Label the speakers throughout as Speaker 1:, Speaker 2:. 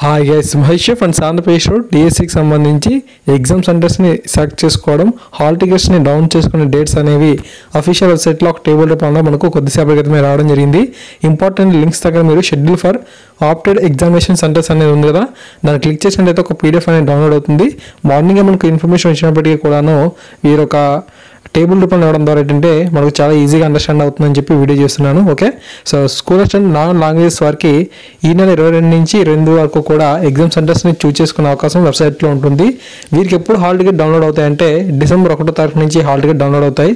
Speaker 1: Hi guys, Mahesh friends Andhra Pradesh road డిఎస్సికి సంబంధించి exam సెంటర్స్ని select చేసుకోవడం, హాల్ టికెట్స్ని డౌన్ చేసుకునే డేట్స్ అనేవి అఫీషియల్ వెబ్సైట్లో ఒక టేబుల్ రూపంలో మనకు కొద్దిసేపటి క్రితమే రావడం జరిగింది. ఇంపార్టెంట్ లింక్స్ దగ్గర మీరు schedule for opted examination centres అనేది ఉంది కదా, దాన్ని క్లిక్ చేసినట్టయితే ఒక పీడిఎఫ్ అనేది డౌన్లోడ్ అవుతుంది. మార్నింగే మనకు ఇన్ఫర్మేషన్ వచ్చినప్పటికీ కూడాను వీరు ఒక టేబుల్ రూపంలో ఇవ్వడం ద్వారా ఏంటంటే మనకు చాలా ఈజీగా అండర్స్టాండ్ అవుతుందని చెప్పి వీడియో చేస్తున్నాను. Okay, so school assistant non languages వారికి ఈ నెల 22 నుంచి 22 వరకు కూడా ఎగ్జామ్ సెంటర్స్ని చూస్ చేసుకునే అవకాశం వెబ్సైట్లో ఉంటుంది. వీరికి ఎప్పుడు హాల్ టికెట్ డౌన్లోడ్ అవుతాయంటే డిసెంబర్ 1వ తారీఖు నుంచి హాల్ టికెట్ డౌన్లోడ్ అవుతాయి.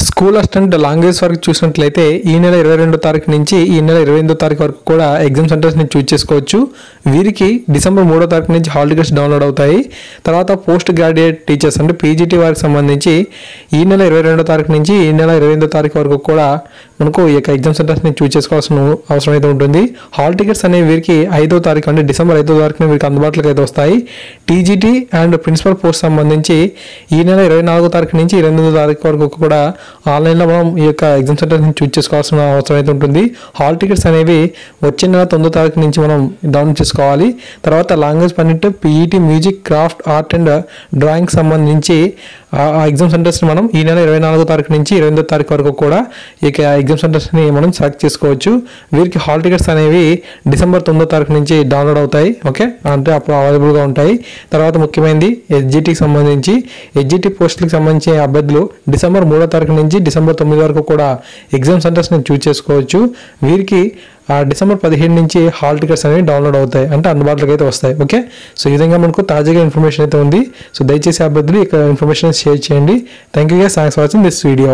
Speaker 1: స్కూల్ అసిస్టెంట్ లాంగ్వేజ్ వరకు చూసినట్లయితే ఈ నెల 22వ తారీఖు నుంచి ఈ నెల 28వ తారీఖు వరకు కూడా ఎగ్జామ్ సెంటర్స్ని చూస్ చేసుకోవచ్చు. వీరికి డిసెంబర్ 3వ తారీఖు నుంచి హాల్ టికెట్స్ డౌన్లోడ్ అవుతాయి. తర్వాత పోస్ట్ గ్రాడ్యుయేట్ టీచర్స్ అంటే పీజీటీ వారికి సంబంధించి ఈ నెల 22వ తారీఖు నుంచి ఈ నెల 28వ తారీఖు వరకు కూడా మనకు ఈ యొక్క ఎగ్జామ్ సెంటర్స్ని చూస్ చేసుకోవాల్సిన అవసరం అయితే ఉంటుంది. హాల్ టికెట్స్ అనేవి వీరికి 5వ తారీఖు అంటే డిసెంబర్ 5వ తారీఖున వీరికి అందుబాటులోకి అయితే వస్తాయి. టీజీటీ అండ్ ప్రిన్సిపల్ పోస్ట్ సంబంధించి ఈ నెల 24వ తారీఖు నుంచి 28వ తారీఖు వరకు కూడా ఆన్లైన్లో మనం ఈ యొక్క ఎగ్జామ్ సెంటర్ని చూస్ చేసుకోవాల్సిన అవసరం అయితే ఉంటుంది. హాల్ టికెట్స్ అనేవి వచ్చే నెల 9వ తారీఖు నుంచి మనం డౌన్ చేసుకోవాలి. తర్వాత language Pandit, PET, music, craft, art and drawing సంబంధించి ఆ ఎగ్జామ్ సెంటర్స్ని మనం ఈ నెల 24వ తారీఖు నుంచి 28వ తారీఖు వరకు కూడా ఈ ఎగ్జామ్ సెంటర్స్ని మనం సెలెక్ట్ చేసుకోవచ్చు. వీరికి హాల్ టికెట్స్ అనేవి డిసెంబర్ 9వ తారీఖు నుంచి డౌన్లోడ్ అవుతాయి. ఓకే, అంటే అప్పుడు అవైలబుల్గా ఉంటాయి. తర్వాత ముఖ్యమైనది ఎస్జిటికి సంబంధించి ఎస్జిటి పోస్టులకు సంబంధించిన అభ్యర్థులు డిసెంబర్ 3వ తారీఖు నుంచి డిసెంబర్ 9 వరకు కూడా ఎగ్జామ్ సెంటర్స్ని చూస్ చేసుకోవచ్చు. వీరికి డిసెంబర్ 17 నుంచి హాల్ టికెట్స్ అనేవి డౌన్లోడ్ అవుతాయి, అంటే అందుబాటులోకి అయితే వస్తాయి. ఓకే, సో ఈ విధంగా మనకు తాజాగా ఇన్ఫర్మేషన్ అయితే ఉంది. సో దయచేసి అభ్యర్థులు ఇక్కడ ఇన్ఫర్మేషన్ షేర్ చేయండి. Thank you guys, thanks for watching this video.